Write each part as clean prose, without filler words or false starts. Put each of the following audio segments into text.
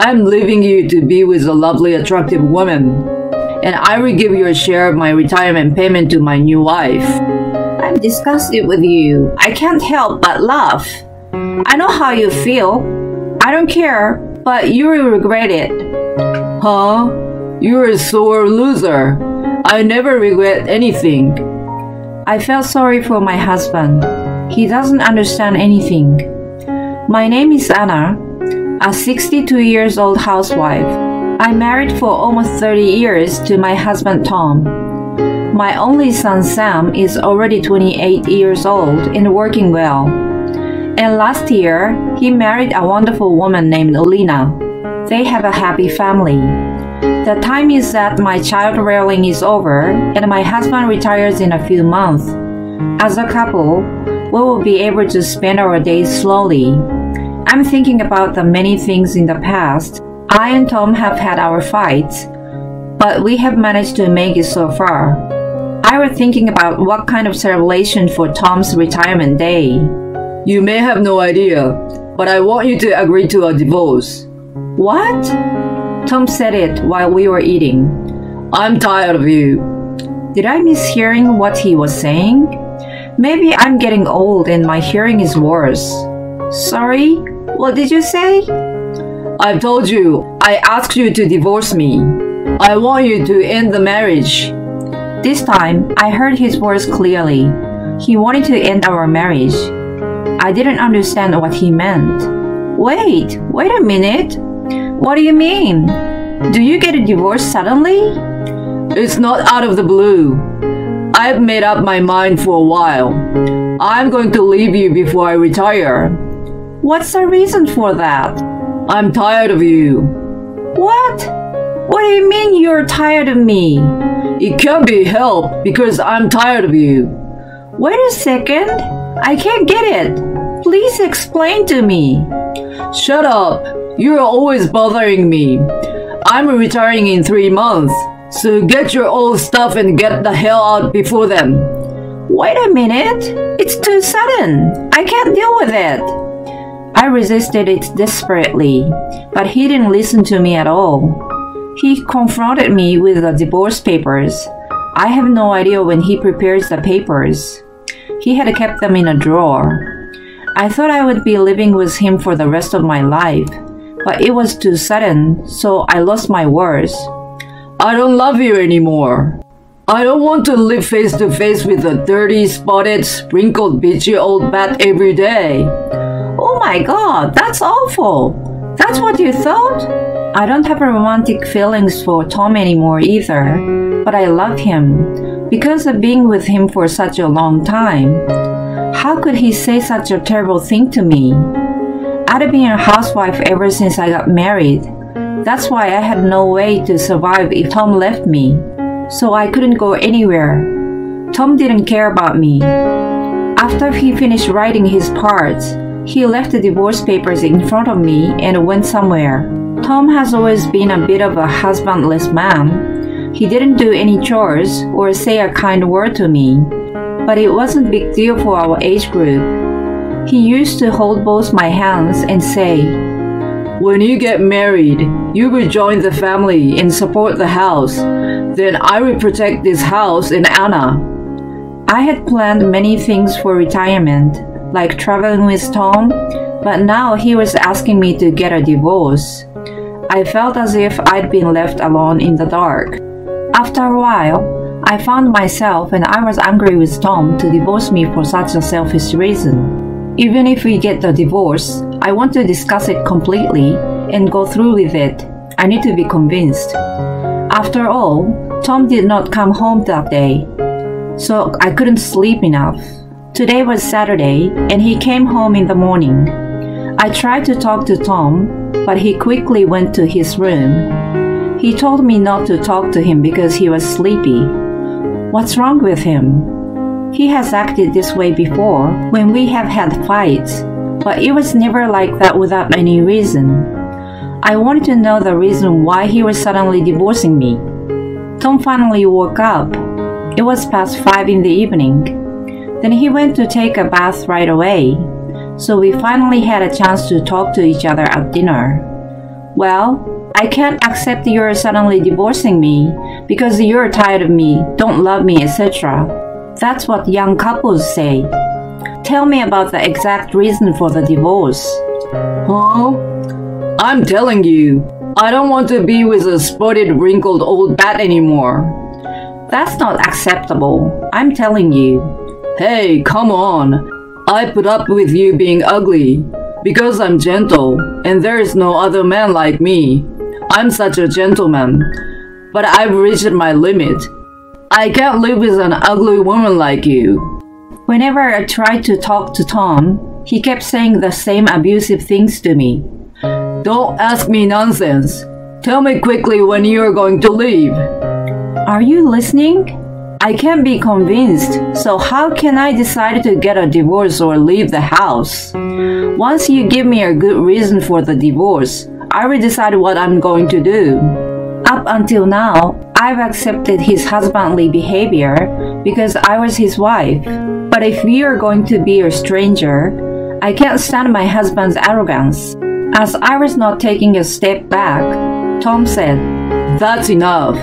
I'm leaving you to be with a lovely, attractive woman, and I will give you a share of my retirement payment to my new wife. I'm disgusted with you. I can't help but laugh. I know how you feel. I don't care, but you will regret it. Huh? You're a sore loser. I never regret anything. I felt sorry for my husband. He doesn't understand anything. My name is Anna, a 62 years old housewife. I married for almost 30 years to my husband Tom. My only son Sam is already 28 years old and working well. And last year, he married a wonderful woman named Lena. They have a happy family. The time is that my child rearing is over and my husband retires in a few months. As a couple, we will be able to spend our days slowly. I'm thinking about the many things in the past. I and Tom have had our fights, but we have managed to make it so far. I was thinking about what kind of celebration for Tom's retirement day. You may have no idea, but I want you to agree to a divorce. What? Tom said it while we were eating. I'm tired of you. Did I miss hearing what he was saying? Maybe I'm getting old and my hearing is worse. Sorry? What did you say? I've told you, I asked you to divorce me. I want you to end the marriage. This time, I heard his words clearly. He wanted to end our marriage. I didn't understand what he meant. Wait a minute. What do you mean? Do you get a divorce suddenly? It's not out of the blue. I've made up my mind for a while. I'm going to leave you before I retire. What's the reason for that? I'm tired of you. What? What do you mean you're tired of me? It can't be helped because I'm tired of you. Wait a second. I can't get it. Please explain to me. Shut up. You're always bothering me. I'm retiring in 3 months, so get your old stuff and get the hell out before then. Wait a minute. It's too sudden. I can't deal with it. I resisted it desperately, but he didn't listen to me at all. He confronted me with the divorce papers. I have no idea when he prepares the papers. He had kept them in a drawer. I thought I would be living with him for the rest of my life, but it was too sudden, so I lost my words. I don't love you anymore. I don't want to live face to face with a dirty, spotted, sprinkled, bitchy old bat every day. Oh my God, that's awful. That's what you thought? I don't have romantic feelings for Tom anymore either, but I love him because of being with him for such a long time. How could he say such a terrible thing to me? I'd been a housewife ever since I got married. That's why I had no way to survive if Tom left me, so I couldn't go anywhere. Tom didn't care about me. After he finished writing his parts, he left the divorce papers in front of me and went somewhere. Tom has always been a bit of a husbandless man. He didn't do any chores or say a kind word to me, but it wasn't a big deal for our age group. He used to hold both my hands and say, "When you get married, you will join the family and support the house. Then I will protect this house and Anna." I had planned many things for retirement, like traveling with Tom, but now he was asking me to get a divorce. I felt as if I'd been left alone in the dark. After a while, I found myself and I was angry with Tom to divorce me for such a selfish reason. Even if we get the divorce, I want to discuss it completely and go through with it. I need to be convinced. After all, Tom did not come home that day, so I couldn't sleep enough. Today was Saturday, and he came home in the morning. I tried to talk to Tom, but he quickly went to his room. He told me not to talk to him because he was sleepy. What's wrong with him? He has acted this way before when we have had fights, but it was never like that without any reason. I wanted to know the reason why he was suddenly divorcing me. Tom finally woke up. It was past 5 in the evening. Then he went to take a bath right away, so we finally had a chance to talk to each other at dinner. Well, I can't accept you're suddenly divorcing me because you're tired of me, don't love me, etc. That's what young couples say. Tell me about the exact reason for the divorce. Huh? I'm telling you, I don't want to be with a spotted, wrinkled old bat anymore. That's not acceptable. I'm telling you. Hey, come on. I put up with you being ugly because I'm gentle and there is no other man like me. I'm such a gentleman, but I've reached my limit. I can't live with an ugly woman like you. Whenever I tried to talk to Tom, he kept saying the same abusive things to me. Don't ask me nonsense. Tell me quickly when you are going to leave. Are you listening? I can't be convinced, so how can I decide to get a divorce or leave the house? Once you give me a good reason for the divorce, I will decide what I'm going to do. Up until now, I've accepted his husbandly behavior because I was his wife. But if we are going to be a stranger, I can't stand my husband's arrogance. As I was not taking a step back, Tom said, That's enough.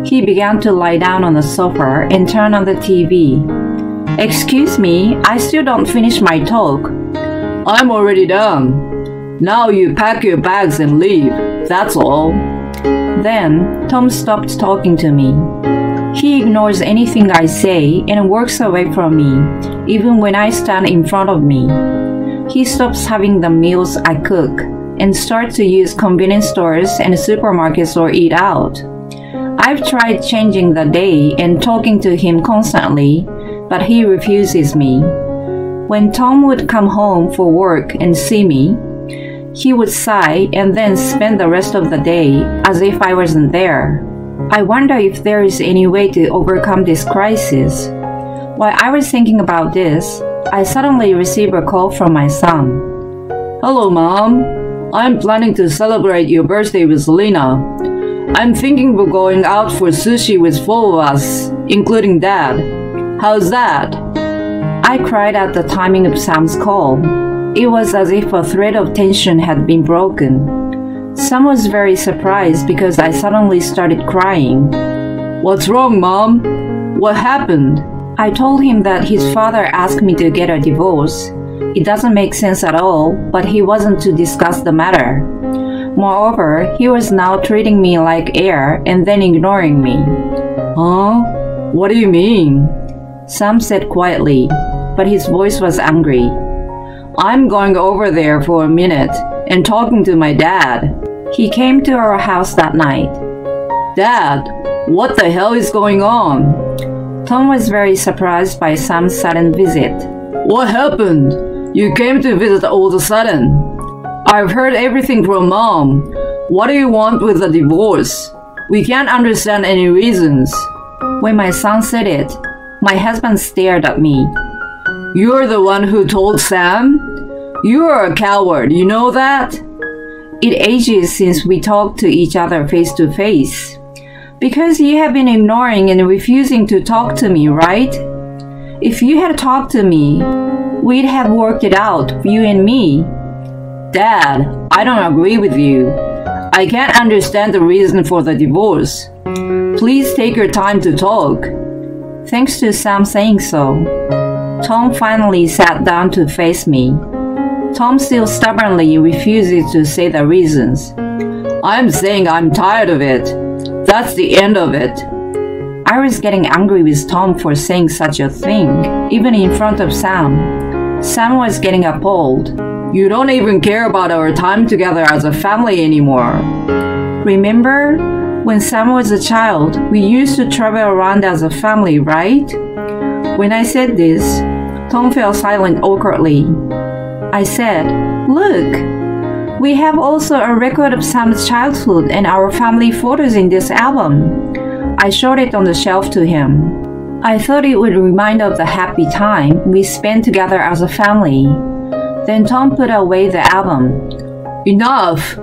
He began to lie down on the sofa and turn on the TV. Excuse me, I still don't finish my talk. I'm already done. Now you pack your bags and leave. That's all. Then Tom stopped talking to me. He ignores anything I say and walks away from me, even when I stand in front of me. He stops having the meals I cook and starts to use convenience stores and supermarkets or eat out. I've tried changing the day and talking to him constantly, but he refuses me. When Tom would come home for work and see me, he would sigh and then spend the rest of the day as if I wasn't there. I wonder if there is any way to overcome this crisis. While I was thinking about this, I suddenly received a call from my son. Hello, Mom. I'm planning to celebrate your birthday with Lena. I'm thinking of going out for sushi with 4 of us, including Dad. How's that? I cried at the timing of Sam's call. It was as if a thread of tension had been broken. Sam was very surprised because I suddenly started crying. What's wrong, Mom? What happened? I told him that his father asked me to get a divorce. It doesn't make sense at all, but he wasn't to discuss the matter. Moreover, he was now treating me like air and then ignoring me. Huh? What do you mean? Sam said quietly, but his voice was angry. I'm going over there for a minute and talking to my dad. He came to our house that night. Dad, what the hell is going on? Tom was very surprised by Sam's sudden visit. What happened? You came to visit all of a sudden. I've heard everything from Mom. What do you want with the divorce? We can't understand any reasons. When my son said it, my husband stared at me. You're the one who told Sam? You're a coward, you know that? It ages since we talked to each other face to face. Because you have been ignoring and refusing to talk to me, right? If you had talked to me, we'd have worked it out, you and me. Dad, I don't agree with you. I can't understand the reason for the divorce. Please take your time to talk. Thanks to Sam saying so, Tom finally sat down to face me. Tom still stubbornly refuses to say the reasons. I'm saying I'm tired of it. That's the end of it. I was getting angry with Tom for saying such a thing, even in front of Sam. Sam was getting appalled. You don't even care about our time together as a family anymore. Remember? When Sam was a child, we used to travel around as a family, right? When I said this, Tom fell silent awkwardly. I said, Look, we have also a record of Sam's childhood and our family photos in this album. I showed it on the shelf to him. I thought it would remind of the happy time we spent together as a family. Then Tom put away the album. Enough!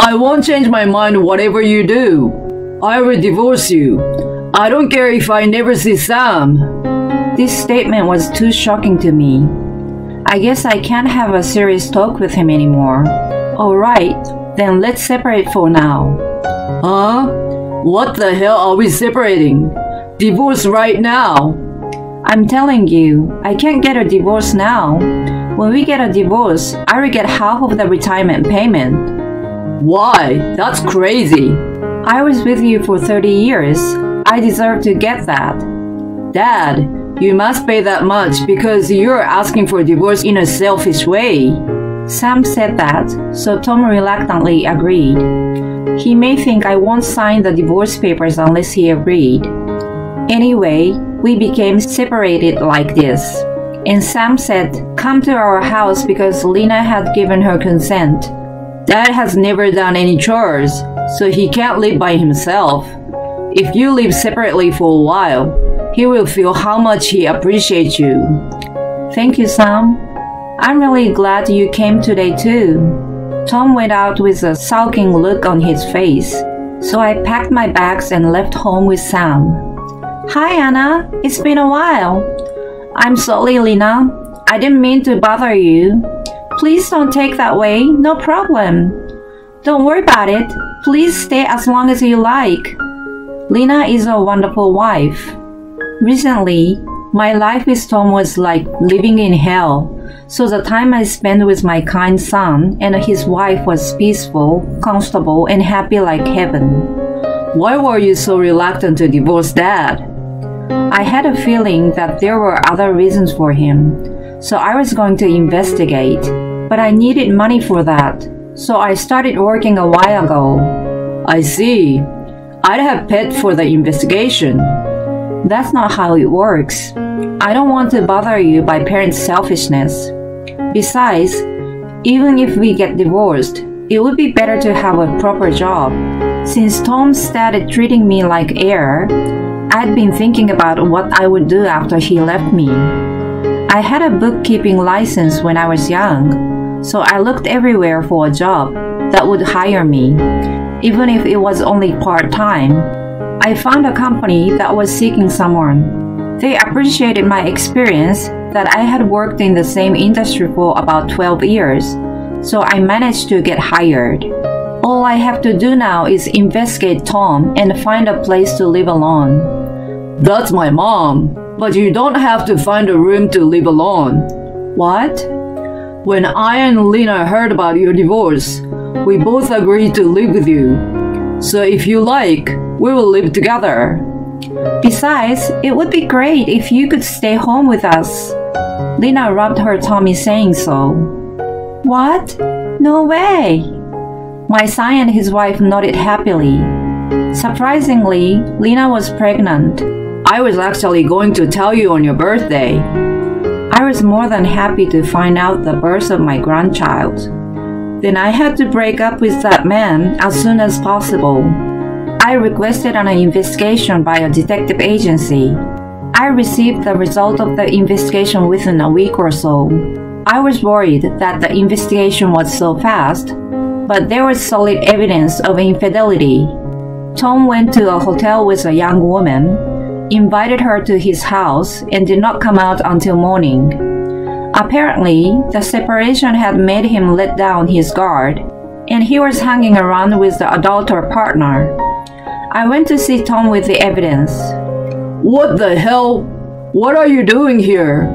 I won't change my mind whatever you do. I will divorce you. I don't care if I never see Sam. This statement was too shocking to me. I guess I can't have a serious talk with him anymore. All right, Then let's separate for now. Huh? What the hell are we separating? Divorce right now? I'm telling you, I can't get a divorce now. When we get a divorce, I will get half of the retirement payment. Why? That's crazy. I was with you for 30 years. I deserve to get that. Dad, you must pay that much because you're asking for a divorce in a selfish way. Sam said that, so Tom reluctantly agreed. He may think I won't sign the divorce papers unless he agreed. Anyway, we became separated like this. And Sam said, come to our house because Lena had given her consent. Dad has never done any chores, so he can't live by himself. If you live separately for a while, he will feel how much he appreciates you. Thank you, Sam. I'm really glad you came today too. Tom went out with a sulking look on his face, so I packed my bags and left home with Sam. Hi, Anna. It's been a while. I'm sorry, Lena. I didn't mean to bother you. Please don't take that way. No problem. Don't worry about it. Please stay as long as you like. Lena is a wonderful wife. Recently, my life with Tom was like living in hell. So the time I spent with my kind son and his wife was peaceful, comfortable, and happy like heaven. Why were you so reluctant to divorce Dad? I had a feeling that there were other reasons for him, so I was going to investigate. But I needed money for that, so I started working a while ago. I see. I'd have paid for the investigation. That's not how it works. I don't want to bother you by parent selfishness. Besides, even if we get divorced, it would be better to have a proper job. Since Tom started treating me like air, I'd been thinking about what I would do after he left me. I had a bookkeeping license when I was young, so I looked everywhere for a job that would hire me, even if it was only part-time. I found a company that was seeking someone. They appreciated my experience that I had worked in the same industry for about 12 years, so I managed to get hired. All I have to do now is investigate Tom and find a place to live alone. That's my mom, but you don't have to find a room to live alone. What? When I and Lena heard about your divorce, we both agreed to live with you. So if you like, we will live together. Besides, it would be great if you could stay home with us. Lena rubbed her tummy saying so. What? No way! My son and his wife nodded happily. Surprisingly, Lena was pregnant. I was actually going to tell you on your birthday. I was more than happy to find out the birth of my grandchild. Then I had to break up with that man as soon as possible. I requested an investigation by a detective agency. I received the result of the investigation within a week or so. I was worried that the investigation was so fast, but there was solid evidence of infidelity. Tom went to a hotel with a young woman, invited her to his house, and did not come out until morning. Apparently, the separation had made him let down his guard, and he was hanging around with the adulterer partner. I went to see Tom with the evidence. What the hell? What are you doing here?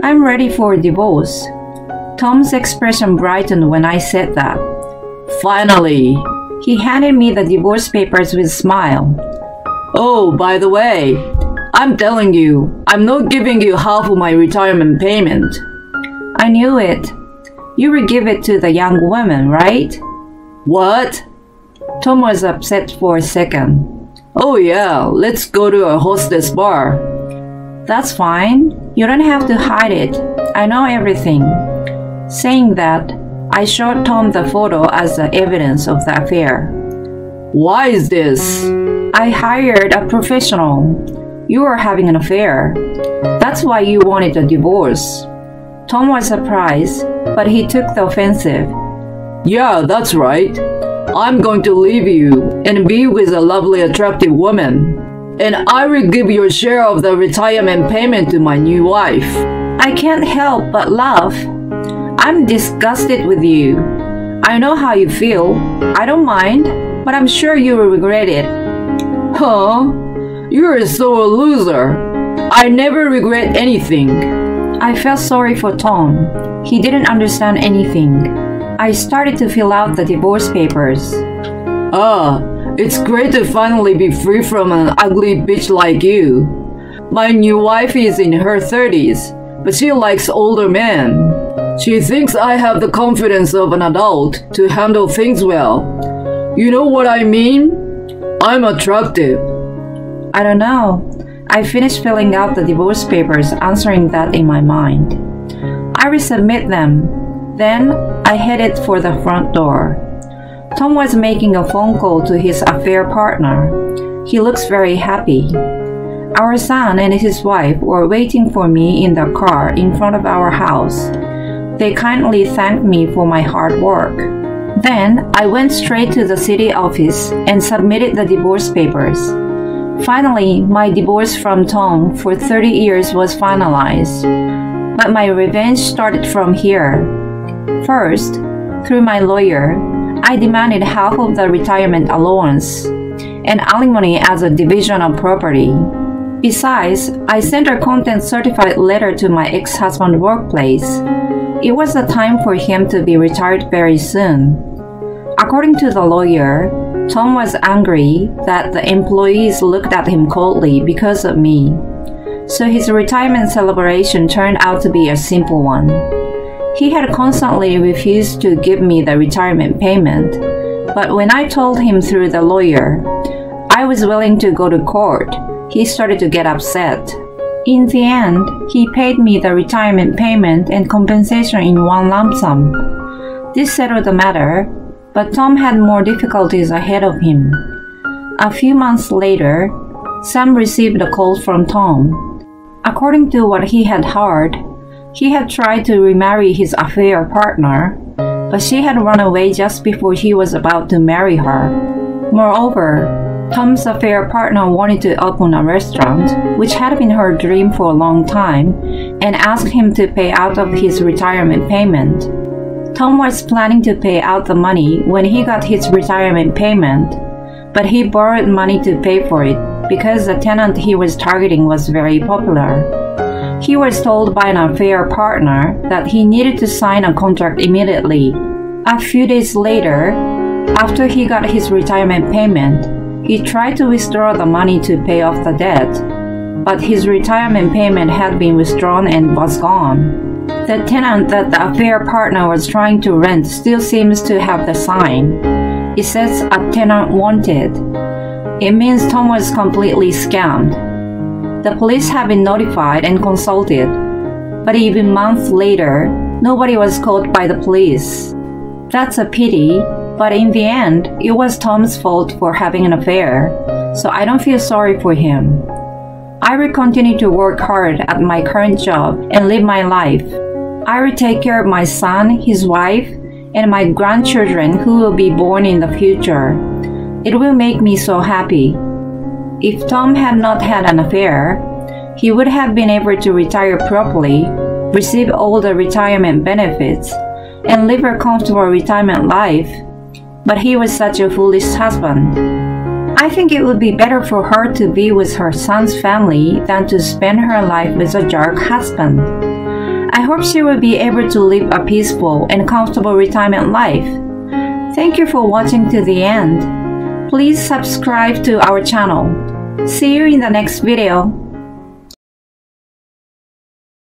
I'm ready for a divorce. Tom's expression brightened when I said that. Finally. He handed me the divorce papers with a smile. Oh, by the way, I'm telling you, I'm not giving you half of my retirement payment. I knew it. You will give it to the young woman, right? What? Tom was upset for a second. Oh yeah, let's go to a hostess bar. That's fine. You don't have to hide it. I know everything. Saying that, I showed Tom the photo as the evidence of the affair. Why is this? I hired a professional. You were having an affair. That's why you wanted a divorce. Tom was surprised, but he took the offensive. Yeah, that's right. I'm going to leave you and be with a lovely, attractive woman. And I will give your share of the retirement payment to my new wife. I can't help but laugh. I'm disgusted with you. I know how you feel. I don't mind, but I'm sure you will regret it. Huh? You're so a loser. I never regret anything. I felt sorry for Tom. He didn't understand anything. I started to fill out the divorce papers. Ah, it's great to finally be free from an ugly bitch like you. My new wife is in her 30s, but she likes older men. She thinks I have the confidence of an adult to handle things well. You know what I mean? I'm attractive. I don't know. I finished filling out the divorce papers, answering that in my mind. I resubmit them. Then I headed for the front door. Tom was making a phone call to his affair partner. He looks very happy. Our son and his wife were waiting for me in the car in front of our house. They kindly thanked me for my hard work. Then I went straight to the city office and submitted the divorce papers. Finally, my divorce from Tom for 30 years was finalized. But my revenge started from here. First, through my lawyer, I demanded half of the retirement allowance and alimony as a division of property. Besides, I sent a content-certified letter to my ex-husband's workplace. It was the time for him to be retired very soon. According to the lawyer, Tom was angry that the employees looked at him coldly because of me. So his retirement celebration turned out to be a simple one. He had constantly refused to give me the retirement payment, but when I told him through the lawyer I was willing to go to court, he started to get upset. In the end, he paid me the retirement payment and compensation in one lump sum. This settled the matter, but Tom had more difficulties ahead of him. A few months later, Sam received a call from Tom. According to what he had heard, he had tried to remarry his affair partner, but she had run away just before he was about to marry her. Moreover, Tom's affair partner wanted to open a restaurant, which had been her dream for a long time, and asked him to pay out of his retirement payment. Tom was planning to pay out the money when he got his retirement payment, but he borrowed money to pay for it because the tenant he was targeting was very popular. He was told by an affair partner that he needed to sign a contract immediately. A few days later, after he got his retirement payment, he tried to withdraw the money to pay off the debt, but his retirement payment had been withdrawn and was gone. The tenant that the affair partner was trying to rent still seems to have the sign. It says a tenant wanted. It means Tom was completely scammed. The police have been notified and consulted, but even months later, nobody was caught by the police. That's a pity, but in the end, it was Tom's fault for having an affair, so I don't feel sorry for him. I will continue to work hard at my current job and live my life. I will take care of my son, his wife, and my grandchildren who will be born in the future. It will make me so happy. If Tom had not had an affair, he would have been able to retire properly, receive all the retirement benefits, and live a comfortable retirement life. But he was such a foolish husband. I think it would be better for her to be with her son's family than to spend her life with a jerk husband. I hope she will be able to live a peaceful and comfortable retirement life. Thank you for watching to the end. Please subscribe to our channel. See you in the next video.